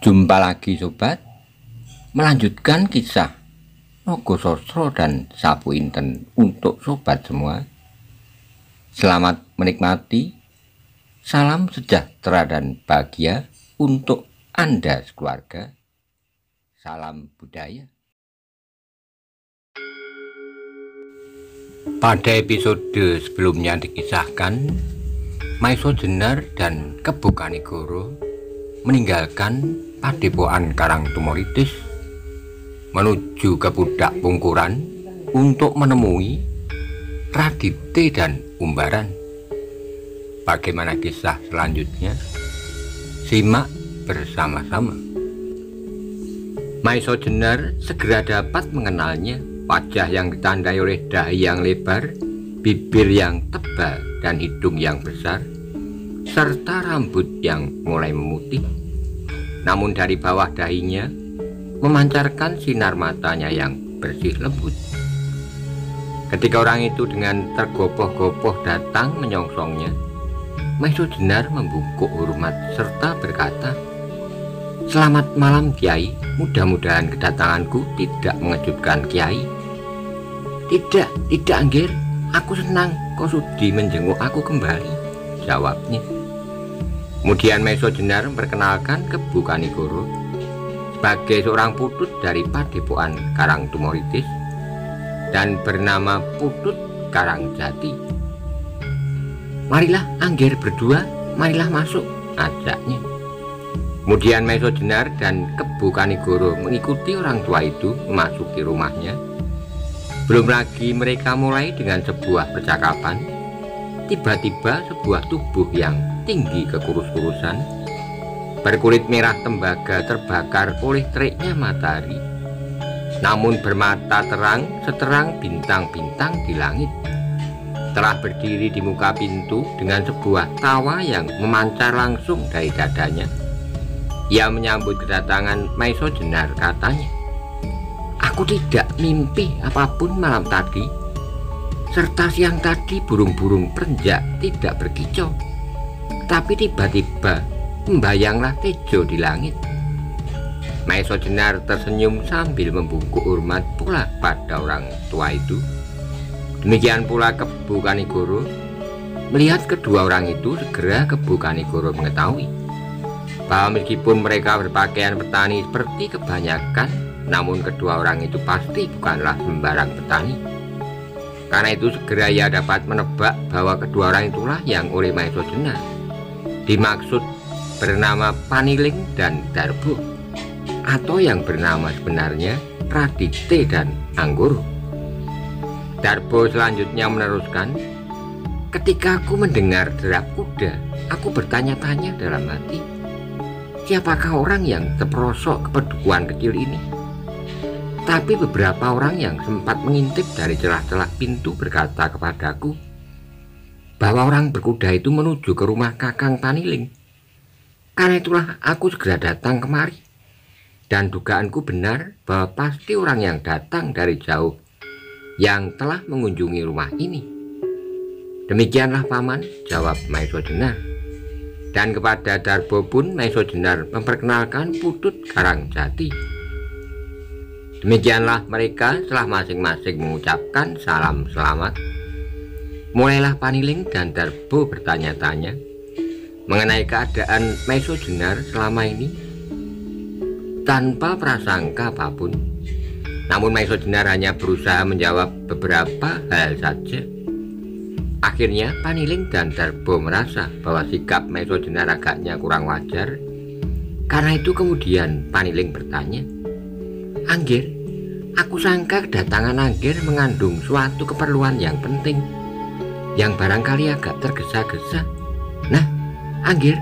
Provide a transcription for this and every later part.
Jumpa lagi sobat, melanjutkan kisah Nogososro dan Sapu Inten untuk sobat semua. Selamat menikmati, salam sejahtera dan bahagia untuk Anda sekeluarga. Salam budaya. Pada episode sebelumnya dikisahkan Maiso Jenar dan Kebo Kanigoro meninggalkan Padepokan Karangtumoritis menuju ke Pudak Pungkuran untuk menemui Radite dan Umbaran. Bagaimana kisah selanjutnya? Simak bersama-sama. Maiso Jenar segera dapat mengenalnya. Wajah yang ditandai oleh dahi yang lebar, bibir yang tebal dan hidung yang besar, serta rambut yang mulai memutih. Namun dari bawah dahinya memancarkan sinar matanya yang bersih lembut. Ketika orang itu dengan tergopoh-gopoh datang menyongsongnya, Maiso Jenar membungkuk hormat serta berkata, "Selamat malam Kiai, mudah-mudahan kedatanganku tidak mengejutkan Kiai." Tidak Anggir, aku senang kau sudi menjenguk aku kembali, jawabnya. Kemudian Maiso Jenar memperkenalkan Kebo Kanigoro sebagai seorang putut dari Padepokan Karangtumoritis dan bernama Putut Karangjati. "Marilah Anggir berdua, marilah masuk," ajaknya. Kemudian Maiso Jenar dan Kebo Kanigoro mengikuti orang tua itu memasuki rumahnya. Belum lagi mereka mulai dengan sebuah percakapan, tiba-tiba sebuah tubuh yang tinggi kekurus-kurusan, berkulit merah tembaga terbakar oleh teriknya matahari, namun bermata terang seterang bintang-bintang di langit, telah berdiri di muka pintu dengan sebuah tawa yang memancar langsung dari dadanya. Ia menyambut kedatangan Maiso Jenar, katanya, "Aku tidak mimpi apapun malam tadi, serta siang tadi burung-burung perenjak tidak berkicau, tapi tiba-tiba membayanglah tejo di langit." Maiso Jenar tersenyum sambil membungkuk hormat pula pada orang tua itu. Demikian pula Kebo Kanigoro. Melihat kedua orang itu, segera Kebo Kanigoro mengetahui bahwa meskipun mereka berpakaian petani seperti kebanyakan, namun kedua orang itu pasti bukanlah sembarang petani. Karena itu segera ia dapat menebak bahwa kedua orang itulah yang oleh Maiso Jenar dimaksud bernama Paniling dan Darbo, atau yang bernama sebenarnya Radite dan Anggoro. Darbo selanjutnya meneruskan, "Ketika aku mendengar derap kuda, aku bertanya-tanya dalam hati, siapakah orang yang terperosok ke pedukuhan kecil ini? Tapi beberapa orang yang sempat mengintip dari celah-celah pintu berkata kepadaku bahwa orang berkuda itu menuju ke rumah Kakang Paniling. Karena itulah aku segera datang kemari, dan dugaanku benar bahwa pasti orang yang datang dari jauh yang telah mengunjungi rumah ini." "Demikianlah Paman," jawab Maiso Jenar. Dan kepada Darbo pun Maiso Jenar memperkenalkan Putut Karangjati. Demikianlah mereka setelah masing-masing mengucapkan salam selamat. Mulailah Paniling dan Darbo bertanya-tanya mengenai keadaan Maiso Jenar selama ini tanpa prasangka apapun. Namun Maiso Jenar hanya berusaha menjawab beberapa hal saja. Akhirnya Paniling dan Darbo merasa bahwa sikap Maiso Jenar agaknya kurang wajar. Karena itu kemudian Paniling bertanya, "Anggir, aku sangka kedatangan Anggir mengandung suatu keperluan yang penting, yang barangkali agak tergesa-gesa. Nah, Anggir,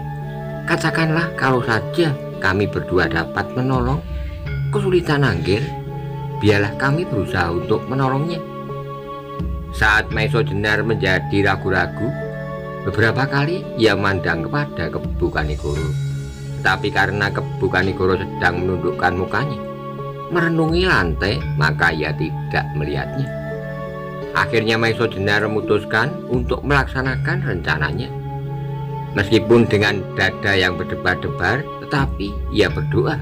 katakanlah kalau saja kami berdua dapat menolong kesulitan Anggir, biarlah kami berusaha untuk menolongnya." Saat Maiso Jenar menjadi ragu-ragu, beberapa kali ia memandang kepada Kebo Kanigoro. Tapi karena Kebo Kanigoro sedang menundukkan mukanya merenungi lantai, maka ia tidak melihatnya. Akhirnya Maiso Jenar memutuskan untuk melaksanakan rencananya. Meskipun dengan dada yang berdebar-debar, tetapi ia berdoa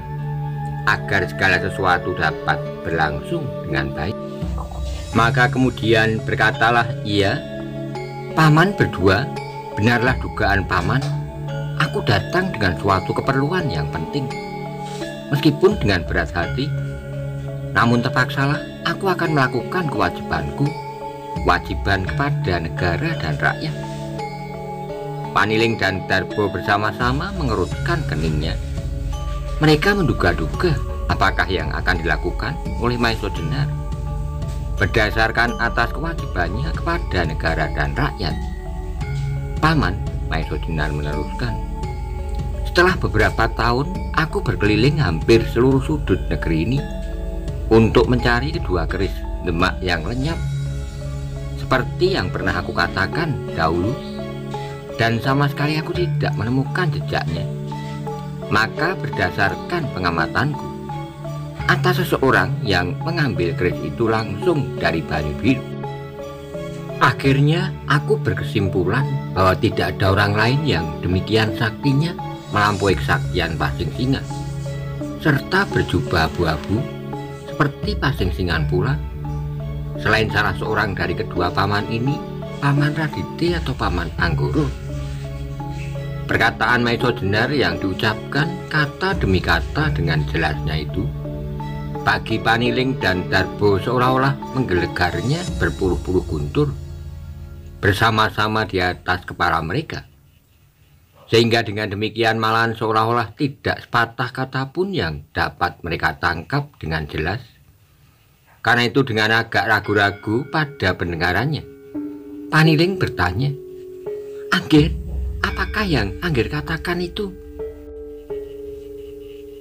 agar segala sesuatu dapat berlangsung dengan baik. Maka kemudian berkatalah ia, "Paman berdua, benarlah dugaan paman. Aku datang dengan suatu keperluan yang penting. Meskipun dengan berat hati, namun terpaksalah aku akan melakukan kewajibanku, kewajiban kepada negara dan rakyat." Paniling dan Darbo bersama-sama mengerutkan keningnya. Mereka menduga-duga apakah yang akan dilakukan oleh Maisodenar berdasarkan atas kewajibannya kepada negara dan rakyat. "Paman," Maisodenar meneruskan, "setelah beberapa tahun aku berkeliling hampir seluruh sudut negeri ini untuk mencari kedua keris Demak yang lenyap, seperti yang pernah aku katakan dahulu, dan sama sekali aku tidak menemukan jejaknya. Maka berdasarkan pengamatanku, atas seseorang yang mengambil keris itu langsung dari Banyu Biru. Akhirnya aku berkesimpulan bahwa tidak ada orang lain yang demikian saktinya melampaui kesaktian Pasing Singa, serta berjubah abu-abu seperti Pasing Singan pula, selain salah seorang dari kedua paman ini, Paman Radite atau Paman Anggoro." Perkataan Maisodenar yang diucapkan kata demi kata dengan jelasnya itu, bagi Paniling dan Darbo seolah-olah menggelegarnya berpuluh-puluh guntur bersama-sama di atas kepala mereka, sehingga dengan demikian malahan seolah-olah tidak sepatah kata pun yang dapat mereka tangkap dengan jelas. Karena itu dengan agak ragu-ragu pada pendengarannya, Paniling bertanya, "Anggir, apakah yang Anggir katakan itu?"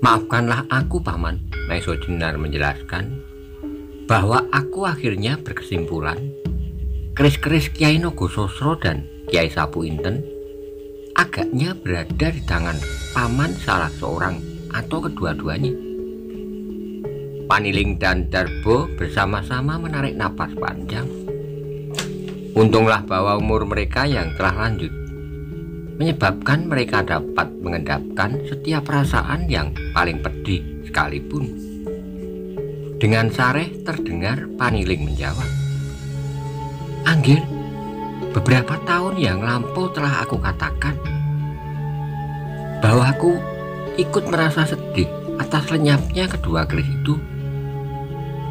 "Maafkanlah aku, Paman," Maisodenar menjelaskan, "bahwa aku akhirnya berkesimpulan keris-keris Kiai Nogososro dan Kiai Sapu Inten agaknya berada di tangan paman salah seorang atau kedua-duanya." Paniling dan Darbo bersama-sama menarik napas panjang. Untunglah bahwa umur mereka yang telah lanjut menyebabkan mereka dapat mengendapkan setiap perasaan yang paling pedih sekalipun. Dengan sareh terdengar Paniling menjawab, "Anggir, beberapa tahun yang lampau telah aku katakan bahwa aku ikut merasa sedih atas lenyapnya kedua keris itu.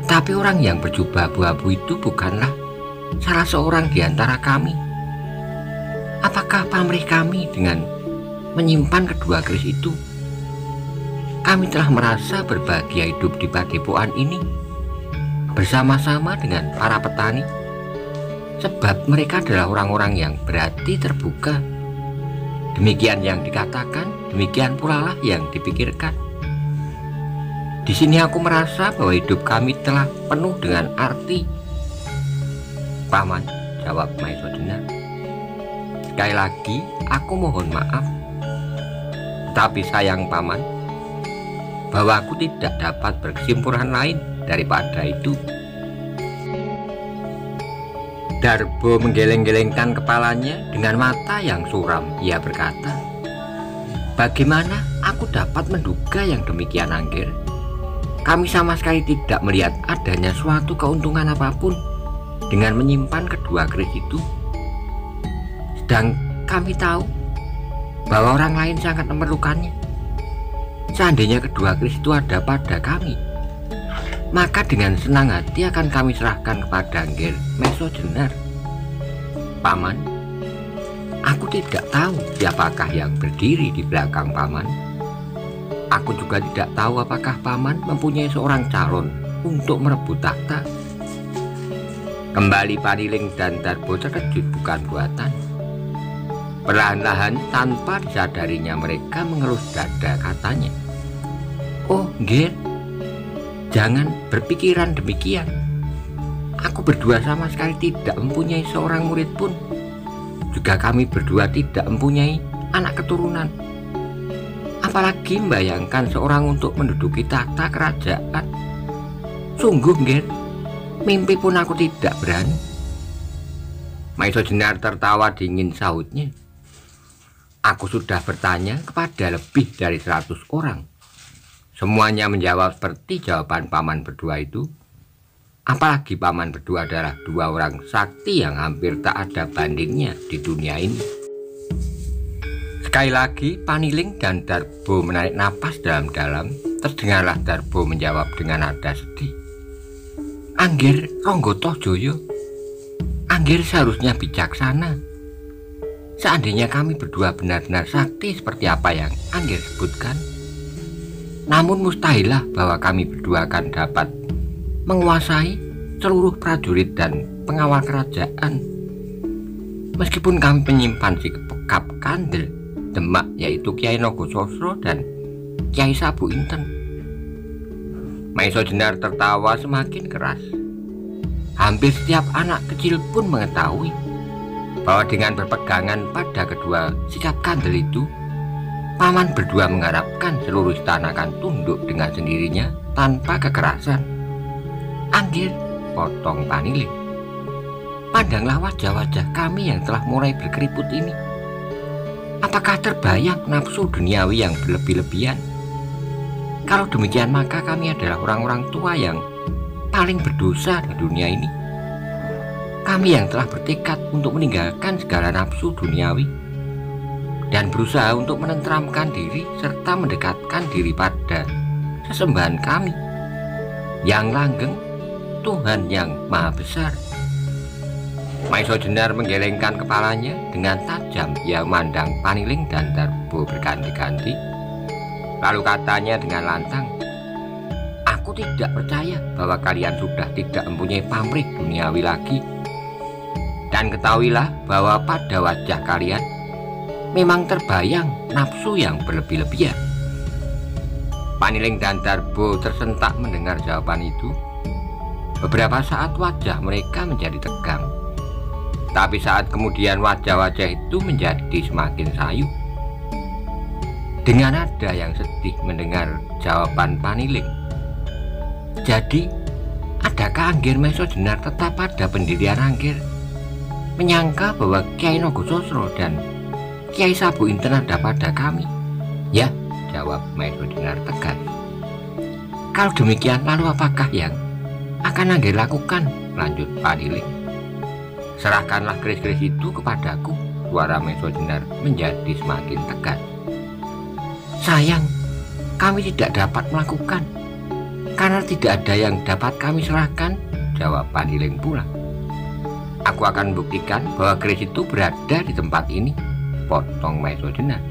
Tapi orang yang berjubah abu-abu itu bukanlah salah seorang di antara kami. Apakah pamrih kami dengan menyimpan kedua keris itu? Kami telah merasa berbahagia hidup di padepokan ini bersama-sama dengan para petani, sebab mereka adalah orang-orang yang berhati terbuka. Demikian yang dikatakan, demikian pula lah yang dipikirkan. Di sini aku merasa bahwa hidup kami telah penuh dengan arti." "Paman," jawab Maisodenar, "sekali lagi aku mohon maaf. Tapi sayang Paman, bahwa aku tidak dapat berkesimpulan lain daripada itu." Darbo menggeleng-gelengkan kepalanya dengan mata yang suram. Ia berkata, "Bagaimana aku dapat menduga yang demikian, Anggir? Kami sama sekali tidak melihat adanya suatu keuntungan apapun dengan menyimpan kedua keris itu. Sedang kami tahu bahwa orang lain sangat memerlukannya. Seandainya kedua keris itu ada pada kami, maka dengan senang hati akan kami serahkan kepada Anggir Maisodenar. Paman, aku tidak tahu siapakah yang berdiri di belakang Paman. Aku juga tidak tahu apakah Paman mempunyai seorang calon untuk merebut tahta." Kembali Paniling dan Darbo terkejut bukan buatan. Perlahan-lahan tanpa disadarinya mereka mengelus dada, katanya, "Oh, Nggir, jangan berpikiran demikian. Aku berdua sama sekali tidak mempunyai seorang murid pun. Juga kami berdua tidak mempunyai anak keturunan. Apalagi membayangkan seorang untuk menduduki tahta kerajaan. Sungguh, Nggir, mimpi pun aku tidak berani." Maisodenar tertawa dingin, sahutnya, Aku sudah bertanya kepada lebih dari 100 orang. Semuanya menjawab seperti jawaban paman berdua itu. Apalagi paman berdua adalah dua orang sakti yang hampir tak ada bandingnya di dunia ini. Sekali lagi Paniling dan Darbo menarik napas dalam-dalam. Terdengarlah Darbo menjawab dengan nada sedih. Anggir Ronggotojoyo, Anggir seharusnya bijaksana. Seandainya kami berdua benar-benar sakti seperti apa yang Anggir sebutkan, namun mustahillah bahwa kami berdua akan dapat menguasai seluruh prajurit dan pengawal kerajaan. Meskipun kami penyimpan si kepekap kandel Demak, yaitu Kiai Nogososro dan Kiai Sabu Inten. Maiso Jenar tertawa semakin keras. Hampir setiap anak kecil pun mengetahui bahwa dengan berpegangan pada kedua sikap kandel itu, paman berdua mengharapkan seluruh istana akan tunduk dengan sendirinya tanpa kekerasan. Anggir, potong Paniling, pandanglah wajah-wajah kami yang telah mulai berkeriput ini. Apakah terbayang nafsu duniawi yang berlebih-lebihan? Kalau demikian maka kami adalah orang-orang tua yang paling berdosa di dunia ini. Kami yang telah bertekad untuk meninggalkan segala nafsu duniawi dan berusaha untuk menenteramkan diri serta mendekatkan diri pada sesembahan kami yang langgeng, Tuhan yang Maha Besar. Maiso Jenar menggelengkan kepalanya dengan tajam. Ia memandang Paniling dan Darbo berganti-ganti. Lalu katanya dengan lantang, aku tidak percaya bahwa kalian sudah tidak mempunyai pamrih duniawi lagi. Dan ketahuilah bahwa pada wajah kalian memang terbayang nafsu yang berlebih-lebihan. Paniling dan Darbo tersentak mendengar jawaban itu. Beberapa saat wajah mereka menjadi tegang. Tapi saat kemudian wajah-wajah itu menjadi semakin sayu. Dengan nada yang sedih mendengar jawaban Paniling. Jadi, adakah Anggir Maiso Jenar tetap pada pendirian Anggir? Menyangka bahwa Kiai Nogososro dan Kiai Sabu Inten ada pada kami? Ya, jawab Maiso Jenar tegas. Kalau demikian, lalu apakah yang akan Anggir lakukan? Lanjut Paniling. Serahkanlah keris-keris itu kepadaku. Suara Maiso Jenar menjadi semakin tegas. Sayang, kami tidak dapat melakukan, karena tidak ada yang dapat kami serahkan, jawab Paniling pula. Aku akan buktikan bahwa keris itu berada di tempat ini, potong Maiso Jenar.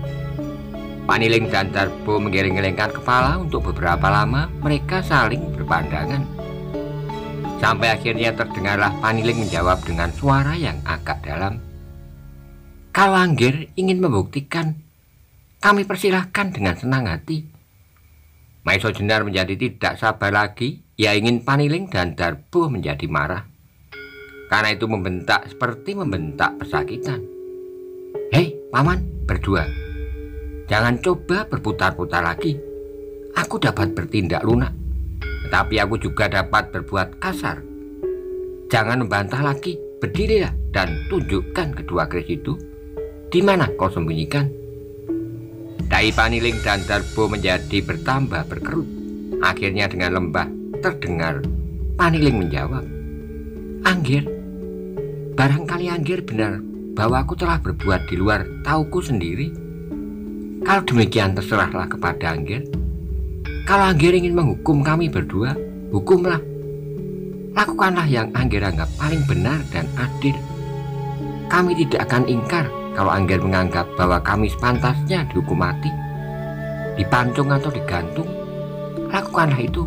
Paniling dan Darbo menggeleng-gelengkan kepala. Untuk beberapa lama mereka saling berpandangan. Sampai akhirnya terdengarlah Paniling menjawab dengan suara yang agak dalam. Kalau Anggir ingin membuktikan, kami persilahkan dengan senang hati. Maiso Jenar menjadi tidak sabar lagi. Ia ingin Paniling dan Darbo menjadi marah. Karena itu membentak seperti membentak pesakitan. Hei paman berdua, jangan coba berputar-putar lagi. Aku dapat bertindak lunak, tetapi aku juga dapat berbuat kasar. Jangan membantah lagi, berdirilah dan tunjukkan kedua keris itu. Di mana kau sembunyikan? Dai Paniling dan Darbo menjadi bertambah berkerut. Akhirnya dengan lembah terdengar Paniling menjawab, Anggir, barangkali Anggir benar bahwa aku telah berbuat di luar tauku sendiri. Kalau demikian terserahlah kepada Anggir. Kalau Anggir ingin menghukum kami berdua, hukumlah. Lakukanlah yang Anggir anggap paling benar dan adil. Kami tidak akan ingkar kalau Anggir menganggap bahwa kami sepantasnya dihukum mati, dipancung atau digantung. Lakukanlah itu.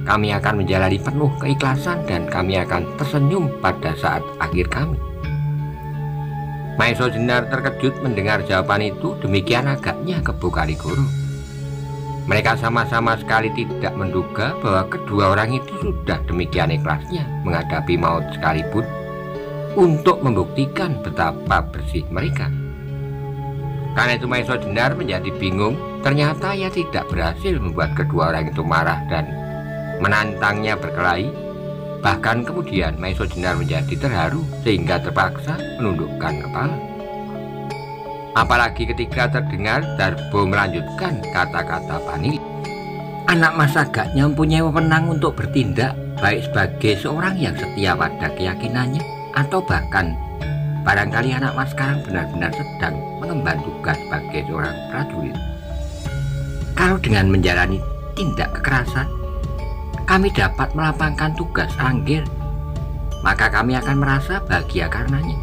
Kami akan menjalani penuh keikhlasan dan kami akan tersenyum pada saat akhir kami. Maiso Jenar terkejut mendengar jawaban itu. Demikian agaknya Kebo Kaligoro. Mereka sama-sama sekali tidak menduga bahwa kedua orang itu sudah demikian ikhlasnya menghadapi maut sekalipun untuk membuktikan betapa bersih mereka. Karena itu Maiso Jenar menjadi bingung. Ternyata ia tidak berhasil membuat kedua orang itu marah dan menantangnya berkelahi. Bahkan kemudian Maiso Jenar menjadi terharu sehingga terpaksa menundukkan kepala. Apalagi ketika terdengar Darbo melanjutkan kata-kata Panili. Anak Mas agaknya mempunyai wewenang untuk bertindak baik sebagai seorang yang setia pada keyakinannya, atau bahkan barangkali anak Mas sekarang benar-benar sedang mengemban tugas sebagai seorang prajurit. Kalau dengan menjalani tindak kekerasan kami dapat melapangkan tugas Anggir, maka kami akan merasa bahagia karenanya.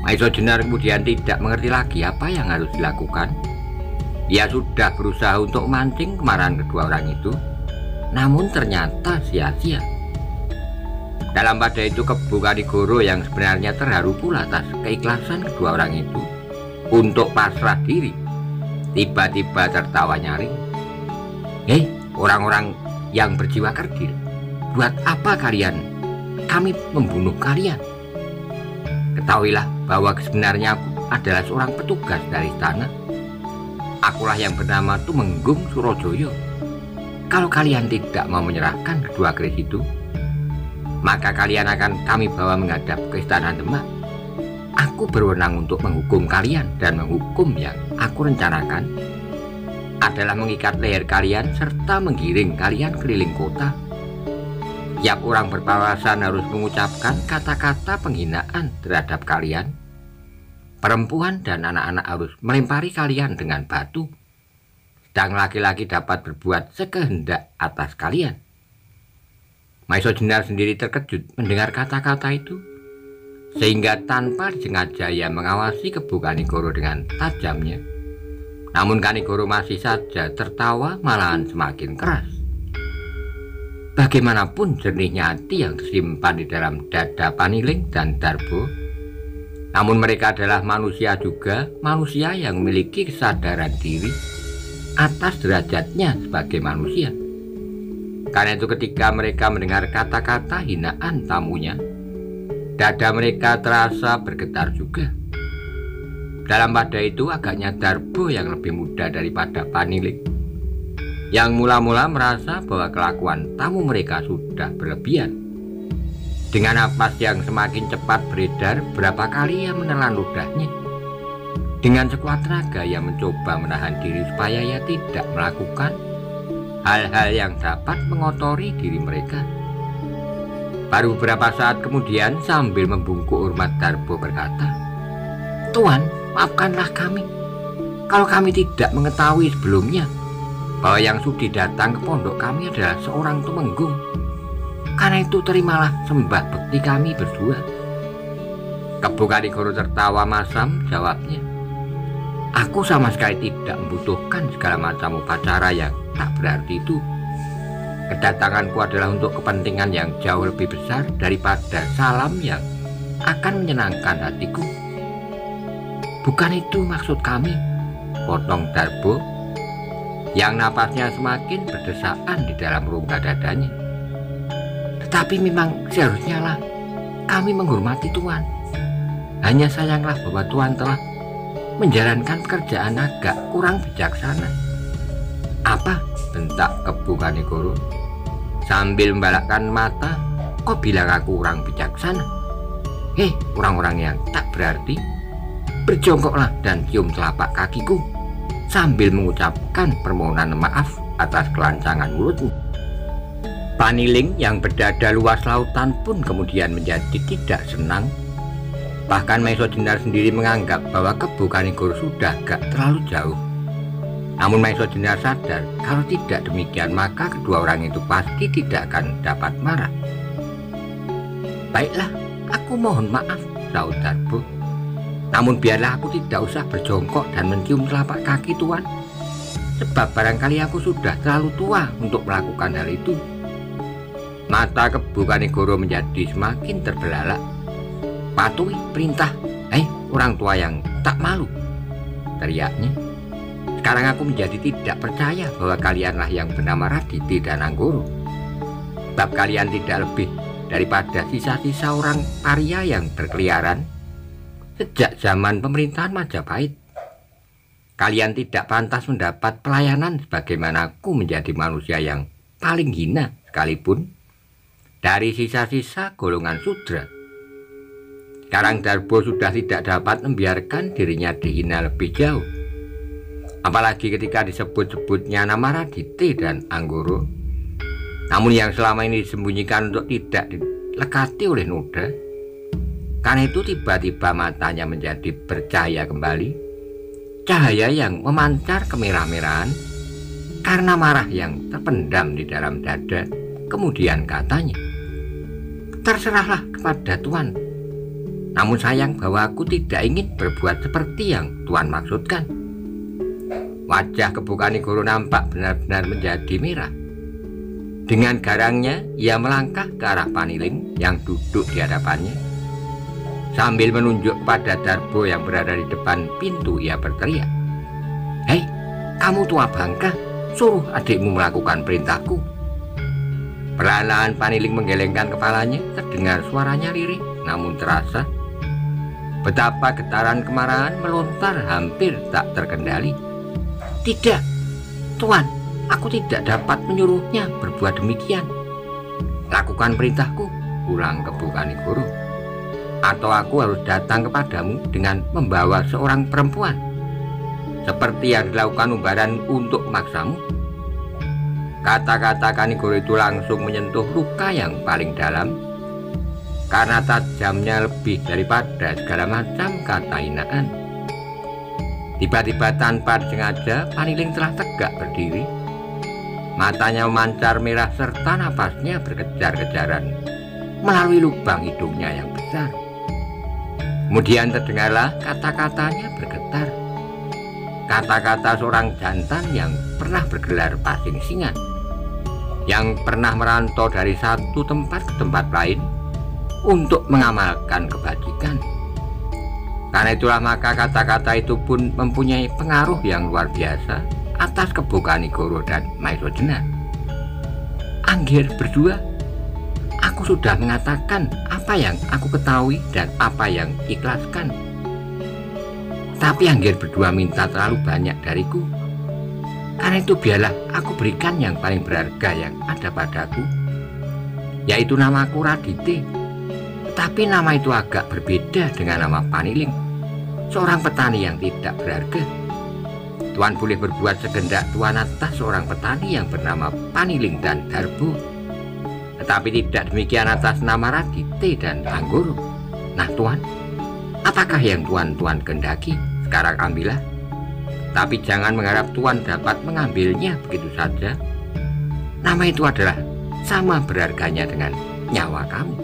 Maiso Jenar kemudian tidak mengerti lagi apa yang harus dilakukan. Ia sudah berusaha untuk memancing kemarahan kedua orang itu, namun ternyata sia-sia. Dalam pada itu Kebu Kanigoro yang sebenarnya terharu pula atas keikhlasan kedua orang itu untuk pasrah diri, tiba-tiba tertawa nyaring. Hei, orang-orang yang berjiwa kerdil, buat apa kalian kami membunuh kalian? Ketahuilah bahwa sebenarnya aku adalah seorang petugas dari istana. Akulah yang bernama Tumenggung Surojoyo. Kalau kalian tidak mau menyerahkan kedua keris itu, maka kalian akan kami bawa menghadap ke istana Demak. Aku berwenang untuk menghukum kalian, dan menghukum yang aku rencanakan adalah mengikat leher kalian serta menggiring kalian keliling kota. Tiap orang berpawasan harus mengucapkan kata-kata penghinaan terhadap kalian. Perempuan dan anak-anak harus melempari kalian dengan batu, sedang laki-laki dapat berbuat sekehendak atas kalian. Maiso Jenar sendiri terkejut mendengar kata-kata itu, sehingga tanpa disengaja ia mengawasi Kebu Kanigoro dengan tajamnya. Namun Kanigoro masih saja tertawa, malahan semakin keras. Bagaimanapun jernihnya hati yang disimpan di dalam dada Paniling dan Darbo, namun mereka adalah manusia juga, manusia yang memiliki kesadaran diri atas derajatnya sebagai manusia. Karena itu ketika mereka mendengar kata-kata hinaan tamunya, dada mereka terasa bergetar juga. Dalam pada itu agaknya Darbo yang lebih muda daripada Paniling, yang mula-mula merasa bahwa kelakuan tamu mereka sudah berlebihan. Dengan napas yang semakin cepat beredar, berapa kali ia menelan ludahnya. Dengan sekuat tenaga ia mencoba menahan diri supaya ia tidak melakukan hal-hal yang dapat mengotori diri mereka. Baru beberapa saat kemudian sambil membungkuk hormat Darbo berkata, "Tuan, maafkanlah kami kalau kami tidak mengetahui sebelumnya bahwa yang sudi datang ke pondok kami adalah seorang Tumenggung. Karena itu terimalah sembah bekti kami berdua." Kebu Kanigoro tertawa masam, jawabnya, "Aku sama sekali tidak membutuhkan segala macam upacara yang tak berarti itu. Kedatanganku adalah untuk kepentingan yang jauh lebih besar daripada salam yang akan menyenangkan hatiku." "Bukan itu maksud kami," potong Darbo, yang napasnya semakin berdesaan di dalam rongga dadanya. "Tetapi memang seharusnya lah kami menghormati Tuan. Hanya sayanglah bahwa Tuan telah menjalankan pekerjaan agak kurang bijaksana." "Apa?" bentak Kebu Kanigoro sambil membalakkan mata. "Kok bilang aku kurang bijaksana? Hei, orang-orang yang tak berarti, berjongkoklah dan cium telapak kakiku sambil mengucapkan permohonan maaf atas kelancangan mulutmu." Paniling yang berdada luas lautan pun kemudian menjadi tidak senang. Bahkan Maiso Jenar sendiri menganggap bahwa Kebu Kanigoro sudah agak terlalu jauh. Namun Maiso Jenar sadar kalau tidak demikian maka kedua orang itu pasti tidak akan dapat marah. "Baiklah, aku mohon maaf," sahut Darbo. "Namun biarlah aku tidak usah berjongkok dan mencium telapak kaki Tuan, sebab barangkali aku sudah terlalu tua untuk melakukan hal itu." Mata Kebu Kanigoro menjadi semakin terbelalak. "Patuhi perintah, orang tua yang tak malu," teriaknya. "Sekarang aku menjadi tidak percaya bahwa kalianlah yang bernama Raditi dan Anggoro. Sebab kalian tidak lebih daripada sisa-sisa orang paria yang berkeliaran sejak zaman pemerintahan Majapahit. Kalian tidak pantas mendapat pelayanan sebagaimana aku menjadi manusia yang paling hina sekalipun dari sisa-sisa golongan sudra. Karang Darbo sudah tidak dapat membiarkan dirinya dihina lebih jauh. Apalagi ketika disebut-sebutnya nama Radite dan Anggoro. Namun yang selama ini disembunyikan untuk tidak dilekati oleh Noda. Karena itu tiba-tiba matanya menjadi bercahaya kembali. Cahaya yang memancar kemerah-merahan karena marah yang terpendam di dalam dada. Kemudian katanya, "Terserahlah kepada Tuan. Namun sayang bahwa aku tidak ingin berbuat seperti yang Tuan maksudkan." Wajah Kebukanigoro nampak benar-benar menjadi merah. Dengan garangnya, ia melangkah ke arah Paniling yang duduk di hadapannya. Sambil menunjuk pada Darbo yang berada di depan pintu, ia berteriak, "Hei, kamu tua bangka, suruh adikmu melakukan perintahku." Perlahan-lahan Paniling menggelengkan kepalanya, terdengar suaranya lirih, namun terasa betapa getaran kemarahan melontar hampir tak terkendali. "Tidak, Tuan, aku tidak dapat menyuruhnya berbuat demikian." "Lakukan perintahku," ulang Kebukanigoro. "Atau aku harus datang kepadamu dengan membawa seorang perempuan, seperti yang dilakukan Umbaran untuk memaksamu?" Kata-kata Kanigoro itu langsung menyentuh luka yang paling dalam, karena tajamnya lebih daripada segala macam kata hinaan. Tiba-tiba tanpa disengaja, Paniling telah tegak berdiri. Matanya memancar merah serta napasnya berkejar-kejaran melalui lubang hidungnya yang besar. Kemudian terdengarlah kata-katanya bergetar. Kata-kata seorang jantan yang pernah bergelar pasing singan, yang pernah merantau dari satu tempat ke tempat lain untuk mengamalkan kebajikan. Karena itulah maka kata-kata itu pun mempunyai pengaruh yang luar biasa atas Kebukanigoro dan Maiso Jenar. "Anggir berdua, aku sudah mengatakan apa yang aku ketahui dan apa yang ikhlaskan. Tapi Anggir berdua minta terlalu banyak dariku. Karena itu biarlah aku berikan yang paling berharga yang ada padaku, yaitu namaku Radite. Tapi nama itu agak berbeda dengan nama Paniling, seorang petani yang tidak berharga. Tuan boleh berbuat segendak Tuan atas seorang petani yang bernama Paniling dan Darbo, tetapi tidak demikian atas nama Radite dan Anggoro. Nah Tuan, apakah yang Tuan kehendaki? Sekarang ambillah. Tapi jangan mengharap Tuan dapat mengambilnya begitu saja. Nama itu adalah sama berharganya dengan nyawa kamu."